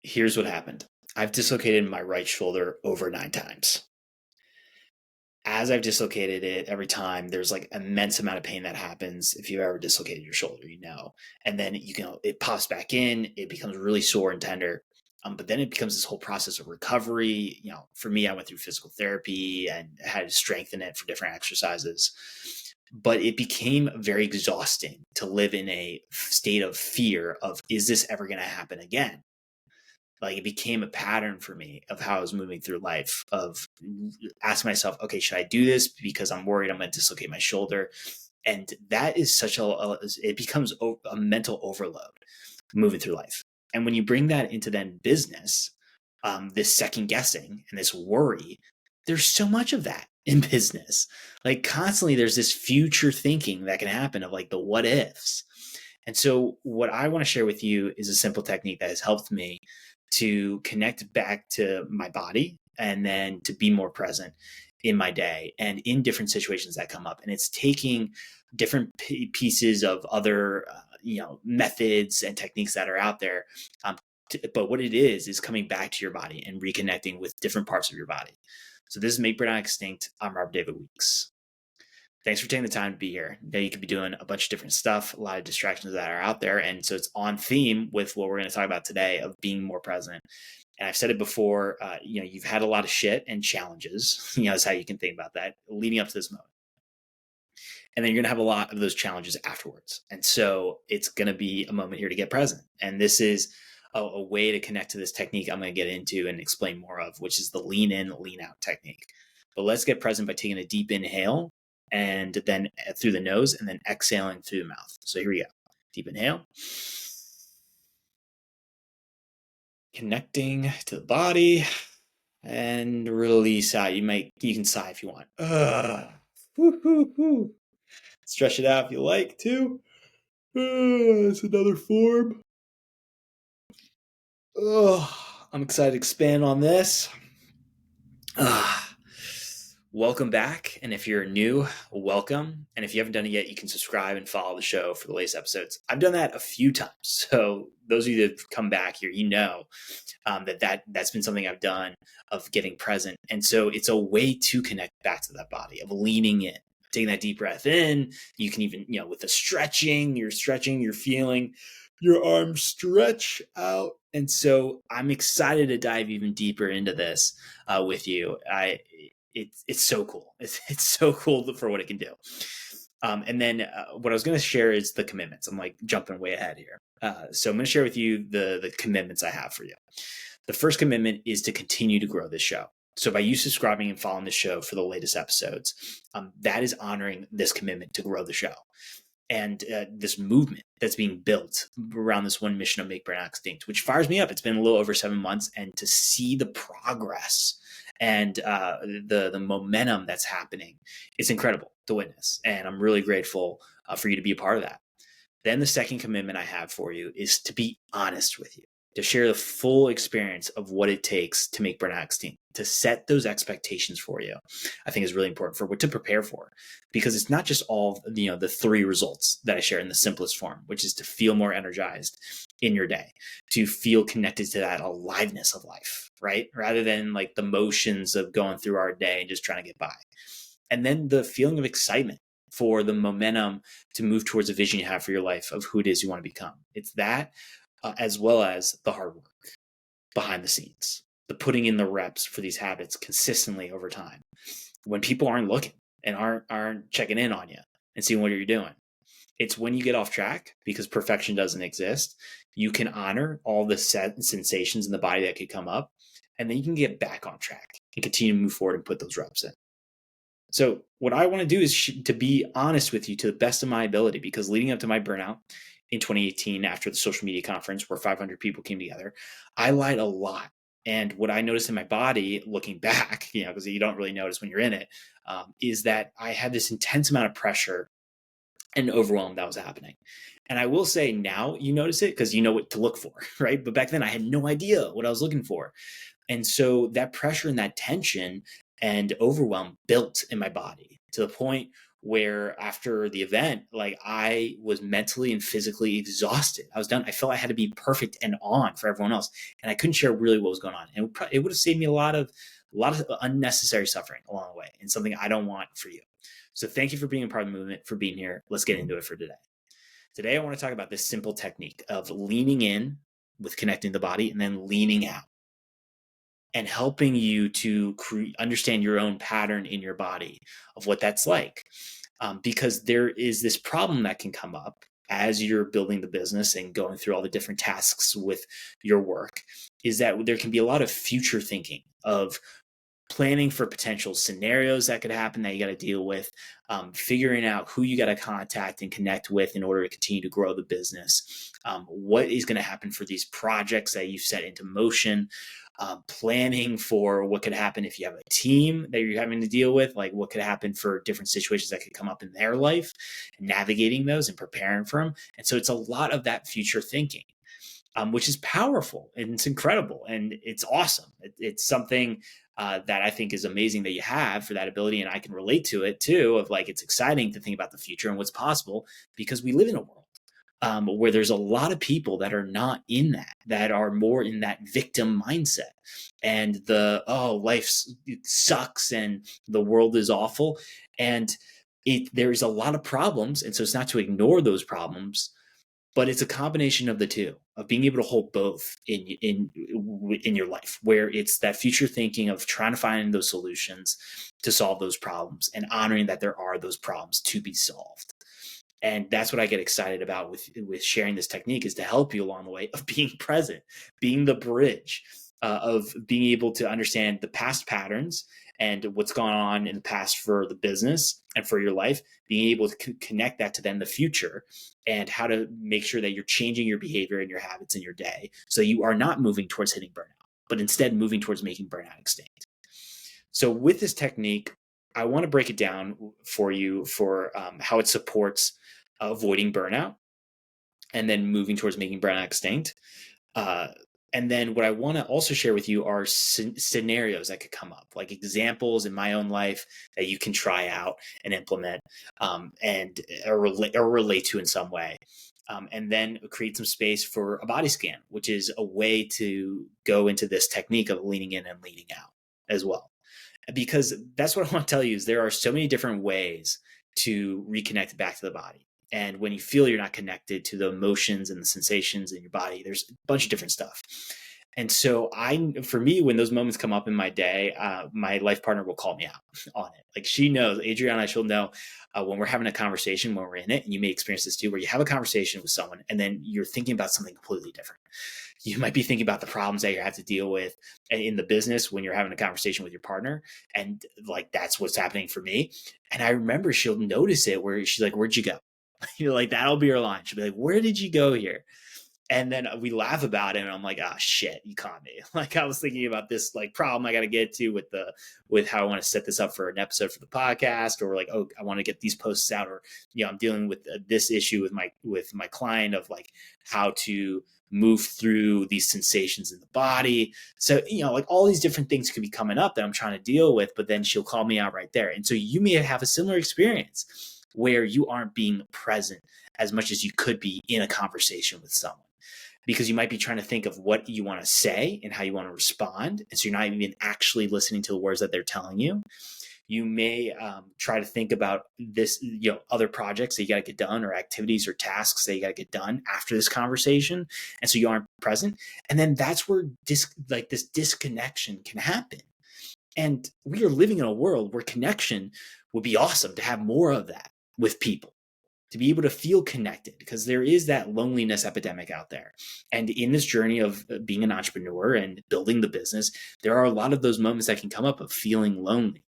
Here's what happened. I've dislocated my right shoulder over 9 times. As I've dislocated it every time, there's like immense amount of pain that happens. If you've ever dislocated your shoulder, and then it pops back in, it becomes really sore and tender. But then it becomes this whole process of recovery. For me, I went through physical therapy and had to strengthen it for different exercises. But it became very exhausting to live in a state of fear of, is this ever going to happen again? Like, it became a pattern for me of how I was moving through life, of asking myself, okay, should I do this because I'm worried I'm going to dislocate my shoulder? And that is it becomes a mental overload moving through life. And when you bring that into then business, this second guessing and this worry, there's so much of that in business. Like, constantly there's this future thinking that can happen of like the what ifs. And so what I want to share with you is a simple technique that has helped me to connect back to my body and then to be more present in my day and in different situations that come up. And it's taking different pieces of other, methods and techniques that are out there. But what it is coming back to your body and reconnecting with different parts of your body. So this is Make Burnout Extinct. I'm Robert David Weeks. Thanks for taking the time to be here. Now, you could be doing a bunch of different stuff, a lot of distractions that are out there. And so it's on theme with what we're going to talk about today of being more present. And I've said it before, you've had a lot of shit and challenges, is how you can think about that leading up to this moment. And then you're going to have a lot of those challenges afterwards. And so it's going to be a moment here to get present. And this is a way to connect to this technique I'm going to get into and explain more of, which is the lean in, lean out technique. But let's get present by taking a deep inhale and then through the nose and then exhaling through the mouth. So here we go. Deep inhale. Connecting to the body and release out. You can sigh if you want. Stretch it out if you like to. That's another form. I'm excited to expand on this. Welcome back. And if you're new, welcome. And if you haven't done it yet, you can subscribe and follow the show for the latest episodes. I've done that a few times. So those of you that come back here, that's been something I've done of getting present. And so it's a way to connect back to that body, of leaning in, taking that deep breath in. You can even, with the stretching, you're feeling your arms stretch out. And so I'm excited to dive even deeper into this with you. It's so cool. It's so cool for what it can do. And then what I was going to share is the commitments. I'm like jumping way ahead here. So I'm going to share with you the commitments I have for you. The first commitment is to continue to grow this show. So by you subscribing and following the show for the latest episodes, that is honoring this commitment to grow the show. And this movement that's being built around this one mission of Make Burnout Extinct, which fires me up. It's been a little over 7 months, and to see the progress and the momentum that's happening, it's incredible to witness. And I'm really grateful for you to be a part of that. Then the second commitment I have for you is to be honest with you, to share the full experience of what it takes to make Burnout Extinct, to set those expectations for you. I think is really important for what to prepare for, because it's not just all, the 3 results that I share in the simplest form, which is to feel more energized in your day, to feel connected to that aliveness of life, right? Rather than like the motions of going through our day and just trying to get by. And then the feeling of excitement for the momentum to move towards a vision you have for your life of who it is you want to become. It's that, as well as the hard work behind the scenes, the putting in the reps for these habits consistently over time when people aren't looking and aren't checking in on you and seeing what you're doing. It's when you get off track, because perfection doesn't exist. You can honor all the sensations in the body that could come up, and then you can get back on track and continue to move forward and put those reps in. So what I want to do is to be honest with you to the best of my ability, because leading up to my burnout in 2018, after the social media conference where 500 people came together, I lied a lot. And what I noticed in my body looking back, because you don't really notice when you're in it, is that I had this intense amount of pressure and overwhelm that was happening. And I will say now you notice it because you know what to look for, right? But back then I had no idea what I was looking for. And so that pressure and that tension and overwhelm built in my body to the point where after the event, like I was mentally and physically exhausted. I was done. I felt I had to be perfect and on for everyone else, and I couldn't share really what was going on. And it would have saved me a lot of unnecessary suffering along the way, and something I don't want for you. So thank you for being a part of the movement, for being here. Let's get into it for today. Today, I want to talk about this simple technique of leaning in with connecting the body and then leaning out, and helping you to understand your own pattern in your body of what that's like. Because there is this problem that can come up as you're building the business and going through all the different tasks with your work, is that there can be a lot of future thinking of planning for potential scenarios that could happen that you got to deal with, figuring out who you got to contact and connect with in order to continue to grow the business, what is going to happen for these projects that you've set into motion, planning for what could happen if you have a team that you're having to deal with, like what could happen for different situations that could come up in their life, navigating those and preparing for them. And so it's a lot of that future thinking. Which is powerful and it's incredible and it's awesome. It's something that I think is amazing that you have for that ability. And I can relate to it too, of like, it's exciting to think about the future and what's possible, because we live in a world where there's a lot of people that are not in that are more in that victim mindset, and life sucks and the world is awful. And there's a lot of problems. And so it's not to ignore those problems, but it's a combination of the two, of being able to hold both in your life, where it's that future thinking of trying to find those solutions to solve those problems and honoring that there are those problems to be solved. And that's what I get excited about with sharing this technique, is to help you along the way of being present, being the bridge, of being able to understand the past patterns and what's gone on in the past for the business and for your life, being able to connect that to then the future, and how to make sure that you're changing your behavior and your habits in your day so you are not moving towards hitting burnout, but instead moving towards making burnout extinct. So with this technique, I want to break it down for you for how it supports avoiding burnout and then moving towards making burnout extinct. Uh, and then what I want to also share with you are scenarios that could come up, like examples in my own life that you can try out and implement, or relate to in some way. And then create some space for a body scan, which is a way to go into this technique of leaning in and leaning out as well. Because that's what I want to tell you, is there are so many different ways to reconnect back to the body. And when you feel you're not connected to the emotions and the sensations in your body, there's a bunch of different stuff. And so for me, when those moments come up in my day, my life partner will call me out on it. Like, she knows, Adriana, she'll know when we're having a conversation, when we're in it, and you may experience this too, where you have a conversation with someone and then you're thinking about something completely different. You might be thinking about the problems that you have to deal with in the business when you're having a conversation with your partner. And like, that's what's happening for me. And I remember she'll notice it, where she's like, "Where'd you go?" You're like, that'll be her line. She'll be like, "Where did you go here?" And then we laugh about it, and I'm like, "Ah, shit, you caught me." Like, I was thinking about this like problem I got to get to with how I want to set this up for an episode for the podcast, or like, oh, I want to get these posts out, or I'm dealing with this issue with my client of like how to move through these sensations in the body. So, like all these different things could be coming up that I'm trying to deal with, but then she'll call me out right there. And so you may have a similar experience where you aren't being present as much as you could be in a conversation with someone, because you might be trying to think of what you want to say and how you want to respond. And so you're not even actually listening to the words that they're telling you. You may try to think about this, other projects that you got to get done, or activities or tasks that you got to get done after this conversation. And so you aren't present. And then that's where this disconnection can happen. And we are living in a world where connection would be awesome, to have more of that with people, to be able to feel connected, because there is that loneliness epidemic out there. And in this journey of being an entrepreneur and building the business, there are a lot of those moments that can come up of feeling lonely.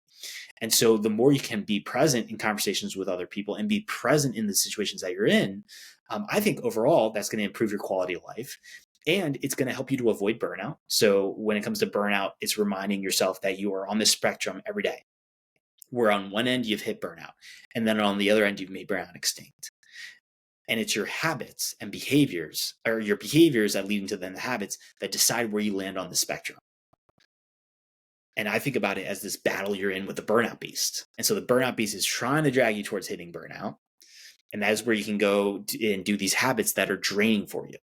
And so the more you can be present in conversations with other people and be present in the situations that you're in, I think overall that's going to improve your quality of life. And it's going to help you to avoid burnout. So when it comes to burnout, it's reminding yourself that you are on the spectrum every day, where on one end you've hit burnout, and then on the other end you've made burnout extinct. And it's your habits and behaviors, or your behaviors that lead into then the habits, that decide where you land on the spectrum. And I think about it as this battle you're in with the burnout beast. And so the burnout beast is trying to drag you towards hitting burnout. And that is where you can go and do these habits that are draining for you.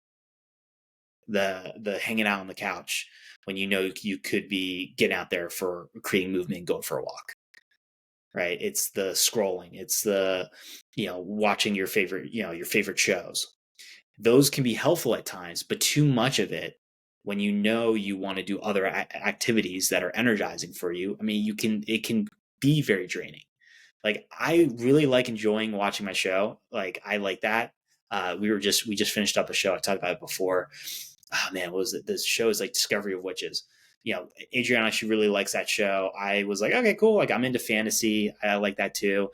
The hanging out on the couch when you know you could be getting out there for creating movement and going for a walk. Right? It's the scrolling. It's the, watching your favorite shows. Those can be helpful at times, but too much of it, when you want to do other activities that are energizing for you, I mean, it can be very draining. Like, I really like enjoying watching my show. Like, I like that. We just finished up a show. I talked about it before. Oh man, what was it? This show is like Discovery of Witches. Adriana, she really likes that show. I was like, okay, cool. Like, I'm into fantasy. I like that too.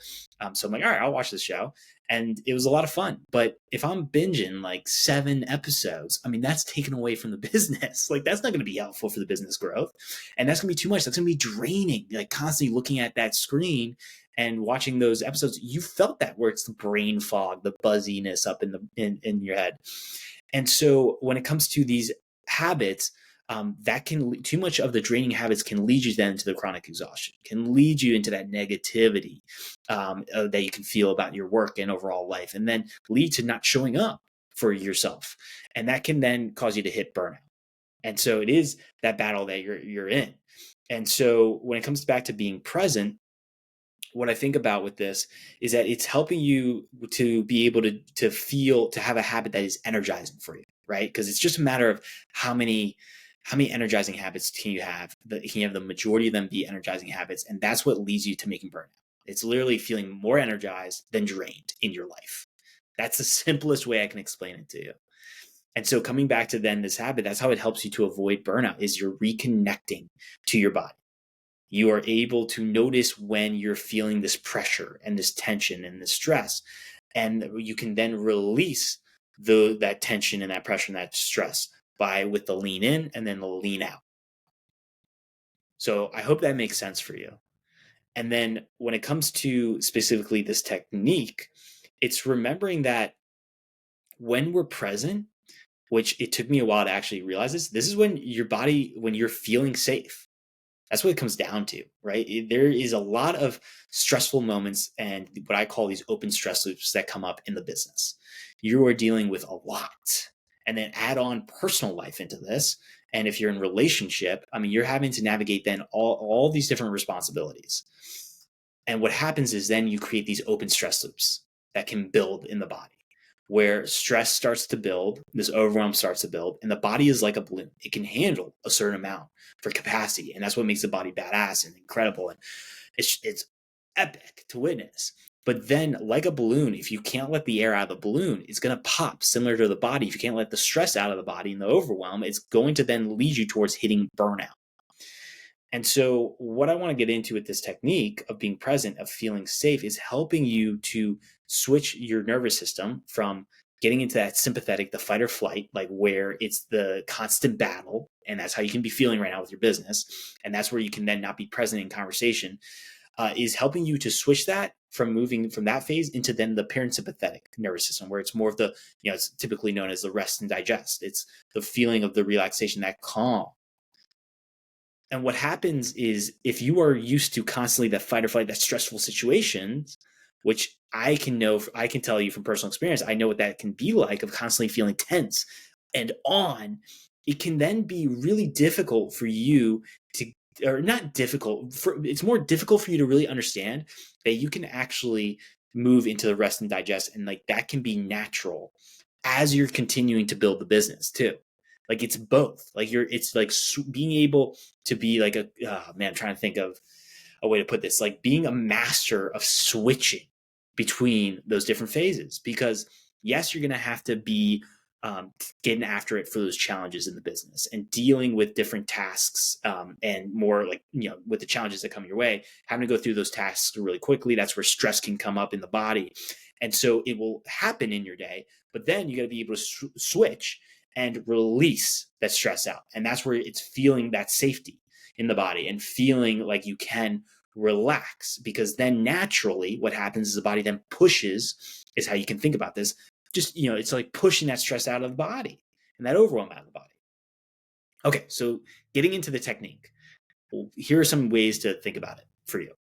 So I'm like, all right, I'll watch this show. And it was a lot of fun. But if I'm binging like 7 episodes, I mean, that's taken away from the business. Like, that's not going to be helpful for the business growth. And that's going to be too much. That's going to be draining, like constantly looking at that screen and watching those episodes. You felt that, where it's the brain fog, the buzziness up in your head. And so when it comes to these habits, that can, too much of the draining habits can lead you then into the chronic exhaustion, can lead you into that negativity that you can feel about your work and overall life, and then lead to not showing up for yourself. And that can then cause you to hit burnout. And so it is that battle that you're in. And so when it comes back to being present, what I think about with this is that it's helping you to be able to have a habit that is energizing for you, right? Because it's just a matter of how many energizing habits can you have. Can you have the majority of them be energizing habits? And that's what leads you to making burnout. It's literally feeling more energized than drained in your life. That's the simplest way I can explain it to you. And so coming back to then this habit, that's how it helps you to avoid burnout, is you're reconnecting to your body. You are able to notice when you're feeling this pressure and this tension and this stress. And you can then release that tension and that pressure and that stress with the lean in and then the lean out. So I hope that makes sense for you. And then when it comes to specifically this technique, it's remembering that when we're present, which it took me a while to actually realize this is when you're feeling safe. That's what it comes down to, right? There is a lot of stressful moments and what I call these open stress loops that come up in the business. You are dealing with a lot, and then add on personal life into this. And if you're in relationship, I mean, you're having to navigate then all these different responsibilities. And what happens is then you create these open stress loops that can build in the body, where stress starts to build, this overwhelm starts to build, and the body is like a balloon. It can handle a certain amount for capacity, and that's what makes the body badass and incredible, and it's epic to witness. But then, like a balloon, if you can't let the air out of the balloon, it's going to pop, similar to the body. If you can't let the stress out of the body and the overwhelm, it's going to then lead you towards hitting burnout. And so what I want to get into with this technique of being present, of feeling safe, is helping you to switch your nervous system from getting into that sympathetic, the fight or flight, like where it's the constant battle. And that's how you can be feeling right now with your business. And that's where you can then not be present in conversation, is helping you to switch that from moving from that phase into then the parasympathetic nervous system, where it's more of the, it's typically known as the rest and digest. It's the feeling of the relaxation, that calm. And what happens is, if you are used to constantly that fight or flight, that stressful situations, which I can tell you from personal experience, I know what that can be like, of constantly feeling tense and on, it can then be really difficult for you to, or not difficult, it's more difficult for you to really understand that you can actually move into the rest and digest. And like, that can be natural as you're continuing to build the business too. Like, it's both. Like, it's like being able to be like I'm trying to think of a way to put this, like being a master of switching between those different phases. Because yes, you're going to have to be getting after it for those challenges in the business and dealing with different tasks, and more like, with the challenges that come your way, having to go through those tasks really quickly. That's where stress can come up in the body. And so it will happen in your day, but then you got to be able to switch and release that stress out. And that's where it's feeling that safety in the body and feeling like you can relax, because then naturally what happens is the body then pushes, is how you can think about this. Just, it's like pushing that stress out of the body and that overwhelm out of the body. Okay, so getting into the technique. Well, here are some ways to think about it for you.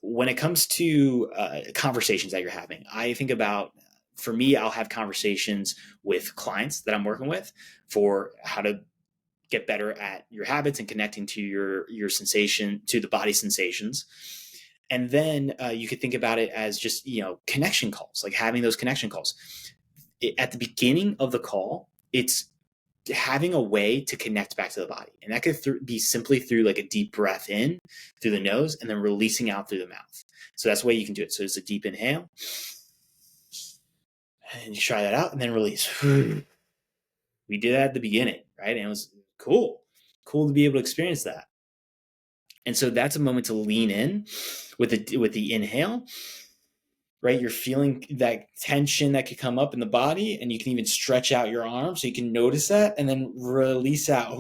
When it comes to conversations that you're having, I think about, for me, I'll have conversations with clients that I'm working with for how to get better at your habits and connecting to your sensation, to the body sensations. And then you could think about it as just, connection calls, like having those connection calls. At the beginning of the call, it's having a way to connect back to the body. And that could be simply through like a deep breath in through the nose and then releasing out through the mouth. So that's the way you can do it. So it's a deep inhale. And you try that out and then release. We did that at the beginning, right? And it was cool to be able to experience that. And so that's a moment to lean in with the inhale, right? You're feeling that tension that could come up in the body, and you can even stretch out your arms so you can notice that, and then release out,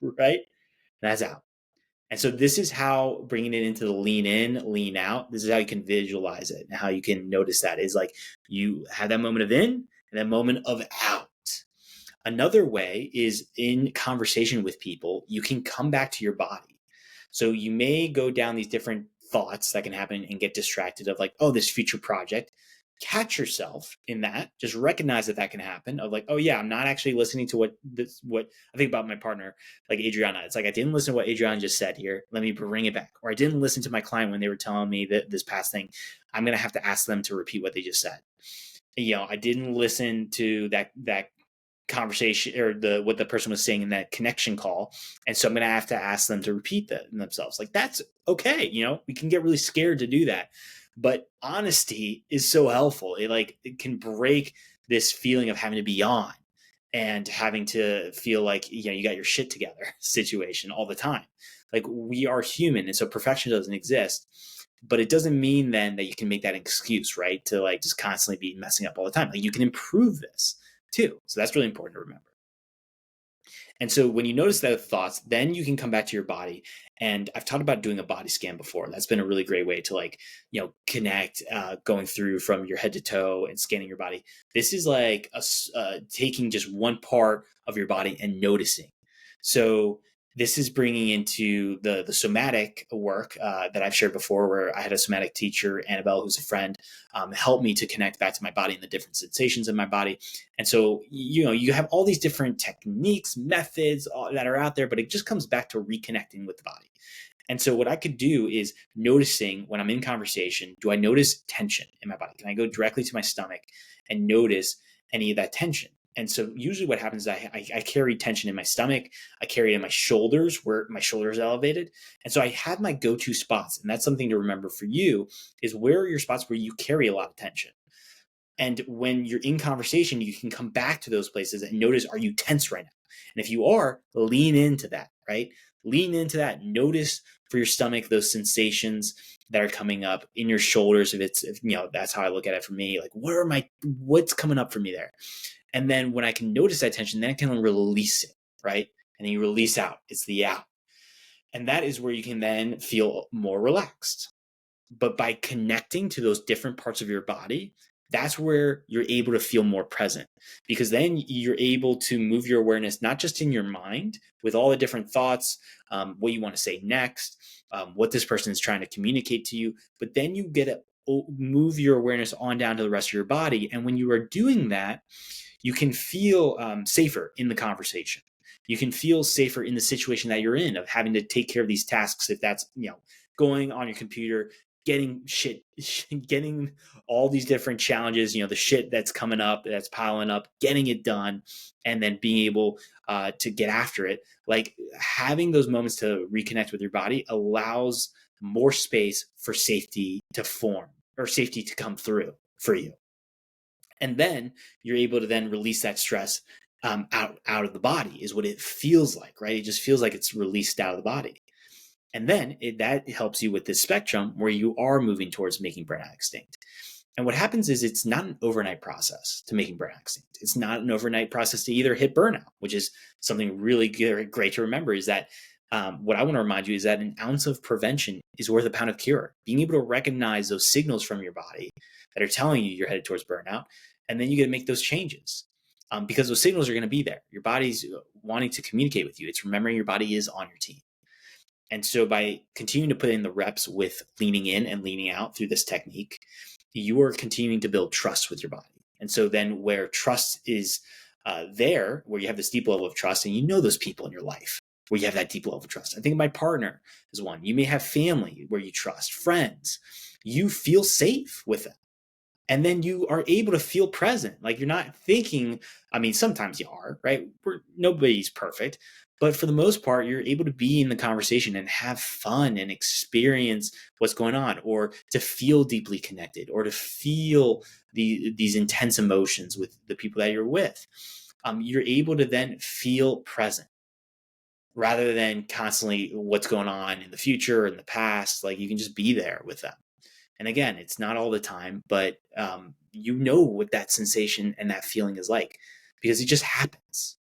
right? That's out. And so this is how bringing it into the lean in, lean out, this is how you can visualize it and how you can notice that is like you have that moment of in and that moment of out. Another way is in conversation with people, you can come back to your body. So you may go down these different thoughts that can happen and get distracted of like, oh, this future project. Catch yourself in that. Just recognize that can happen. Of like, oh yeah, I'm not actually listening to what I think about my partner, like Adriana. It's like I didn't listen to what Adriana just said here. Let me bring it back. Or I didn't listen to my client when they were telling me that this past thing. I'm gonna have to ask them to repeat what they just said. I didn't listen to that conversation or what the person was saying in that connection call, and so I'm gonna have to ask them to repeat that themselves. Like that's okay. We can get really scared to do that, but honesty is so helpful. It can break this feeling of having to be on and having to feel like you got your shit together situation all the time. Like we are human, and so perfection doesn't exist. But it doesn't mean then that you can make that an excuse, right? To like just constantly be messing up all the time. Like you can improve this too. So that's really important to remember. And so when you notice those thoughts, then you can come back to your body. And I've talked about doing a body scan before. That's been a really great way to connect, going through from your head to toe and scanning your body. This is like taking just one part of your body and noticing. So this is bringing into the somatic work that I've shared before, where I had a somatic teacher, Annabelle, who's a friend, help me to connect back to my body and the different sensations in my body. And so, you have all these different techniques, methods that are out there, but it just comes back to reconnecting with the body. And so what I could do is noticing when I'm in conversation, do I notice tension in my body? Can I go directly to my stomach and notice any of that tension? And so usually what happens is I carry tension in my stomach. I carry it in my shoulders, where my shoulders are elevated. And so I have my go-to spots. And that's something to remember for you, is where are your spots where you carry a lot of tension? And when you're in conversation, you can come back to those places and notice, are you tense right now? And if you are, lean into that, right? Lean into that. Notice for your stomach those sensations that are coming up in your shoulders. If that's how I look at it for me. Like, what's coming up for me there? And then when I can notice that tension, then I can release it, right? And then you release out. It's the out. And that is where you can then feel more relaxed. But by connecting to those different parts of your body, that's where you're able to feel more present, because then you're able to move your awareness, not just in your mind with all the different thoughts, what you want to say next, what this person is trying to communicate to you, but then you get to move your awareness on down to the rest of your body. And when you are doing that, you can feel safer in the conversation. You can feel safer in the situation that you're in, of having to take care of these tasks. If that's, going on your computer, getting all these different challenges, the shit that's coming up, that's piling up, getting it done, and then being able to get after it. Like having those moments to reconnect with your body allows more space for safety to form, or safety to come through for you. And then you're able to then release that stress out of the body, is what it feels like, right? It just feels like it's released out of the body. And then that helps you with this spectrum where you are moving towards making burnout extinct. And what happens is it's not an overnight process to making burnout extinct. It's not an overnight process to either hit burnout, which is something really great to remember, is that what I want to remind you is that an ounce of prevention is worth a pound of cure. Being able to recognize those signals from your body that are telling you you're headed towards burnout, and then you get to make those changes. Because those signals are going to be there. Your body's wanting to communicate with you. It's remembering your body is on your team. And so by continuing to put in the reps with leaning in and leaning out through this technique, you are continuing to build trust with your body. And so then where trust is there, where you have this deep level of trust and you know those people in your life where you have that deep level of trust. I think my partner is one. You may have family where you trust, friends. You feel safe with them. And then you are able to feel present. Like you're not thinking, I mean, sometimes you are, right? Nobody's perfect. But for the most part, you're able to be in the conversation and have fun and experience what's going on, or to feel deeply connected, or to feel these intense emotions with the people that you're with. You're able to then feel present rather than constantly what's going on in the future or in the past. Like you can just be there with them. And again, it's not all the time, but you know what that sensation and that feeling is like because it just happens.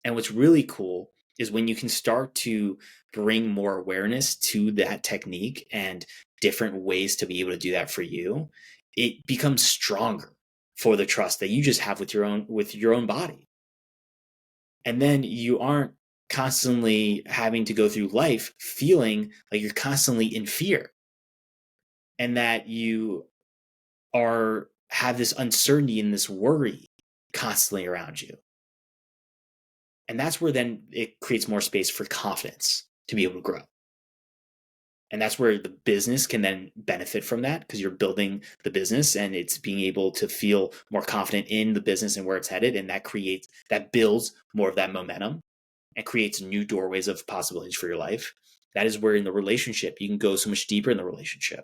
And what's really cool is when you can start to bring more awareness to that technique and different ways to be able to do that for you, it becomes stronger for the trust that you just have with your own body. And then you aren't constantly having to go through life feeling like you're constantly in fear and that you have this uncertainty and this worry constantly around you. And that's where then it creates more space for confidence to be able to grow. And that's where the business can then benefit from that because you're building the business and it's being able to feel more confident in the business and where it's headed. And that builds more of that momentum and creates new doorways of possibilities for your life. That is where in the relationship, you can go so much deeper in the relationship.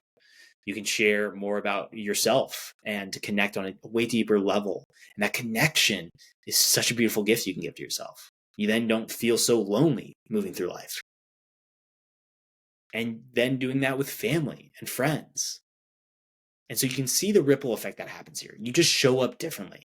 You can share more about yourself and to connect on a way deeper level. And that connection is such a beautiful gift you can give to yourself. You then don't feel so lonely moving through life. And then doing that with family and friends. And so you can see the ripple effect that happens here. You just show up differently.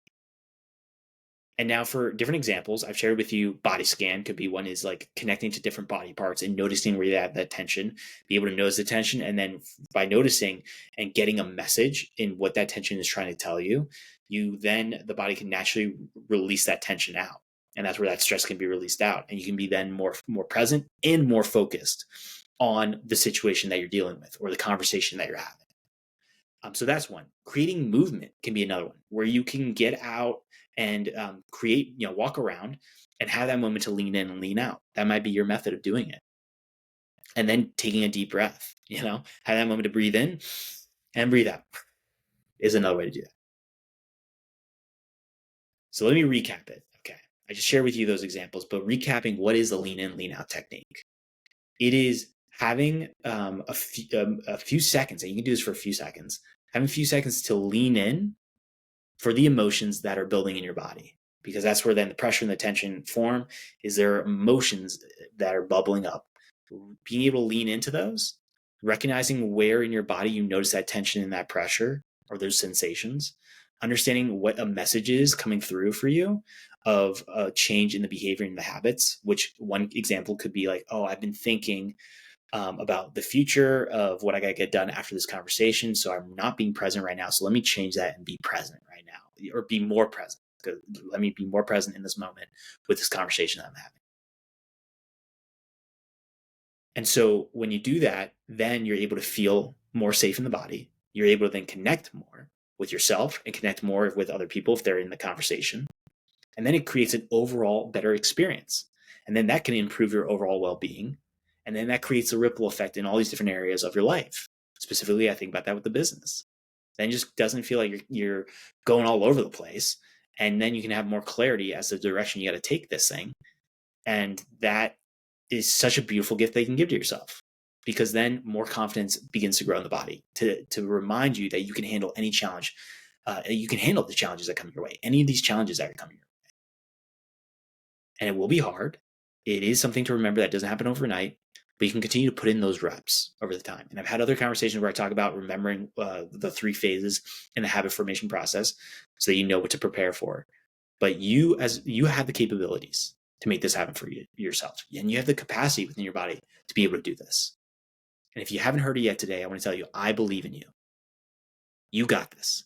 And now for different examples, I've shared with you body scan could be one is like connecting to different body parts and noticing where you have that tension, be able to notice the tension. And then by noticing and getting a message in what that tension is trying to tell you, the body can naturally release that tension out. And that's where that stress can be released out. And you can be then more present and more focused on the situation that you're dealing with or the conversation that you're having. So that's one. Creating movement can be another one where you can get out and walk around and have that moment to lean in and lean out. That might be your method of doing it. And then taking a deep breath, have that moment to breathe in and breathe out is another way to do that. So let me recap it. Okay. I just shared with you those examples, but recapping what is the lean in, lean out technique? It is having a few seconds, and you can do this for a few seconds, having a few seconds to lean in for the emotions that are building in your body, because that's where then the pressure and the tension form. Is there emotions that are bubbling up? Being able to lean into those, recognizing where in your body you notice that tension and that pressure or those sensations, understanding what a message is coming through for you of a change in the behavior and the habits, which one example could be like, oh, I've been thinking about the future of what I got to get done after this conversation. So I'm not being present right now. So let me change that and be present right now, or be more present. Let me be more present in this moment with this conversation that I'm having. And so when you do that, then you're able to feel more safe in the body. You're able to then connect more with yourself and connect more with other people if they're in the conversation. And then it creates an overall better experience. And then that can improve your overall well-being. And then that creates a ripple effect in all these different areas of your life. Specifically, I think about that with the business. Then it just doesn't feel like you're going all over the place. And then you can have more clarity as to the direction you got to take this thing. And that is such a beautiful gift that you can give to yourself, because then more confidence begins to grow in the body to remind you that you can handle any challenge. You can handle the challenges that come your way, any of these challenges that are coming your way. And it will be hard. It is something to remember that doesn't happen overnight, but you can continue to put in those reps over the time. And I've had other conversations where I talk about remembering the 3 phases in the habit formation process so that you know what to prepare for. But you have the capabilities to make this happen for yourself. And you have the capacity within your body to be able to do this. And if you haven't heard it yet today, I want to tell you, I believe in you. You got this.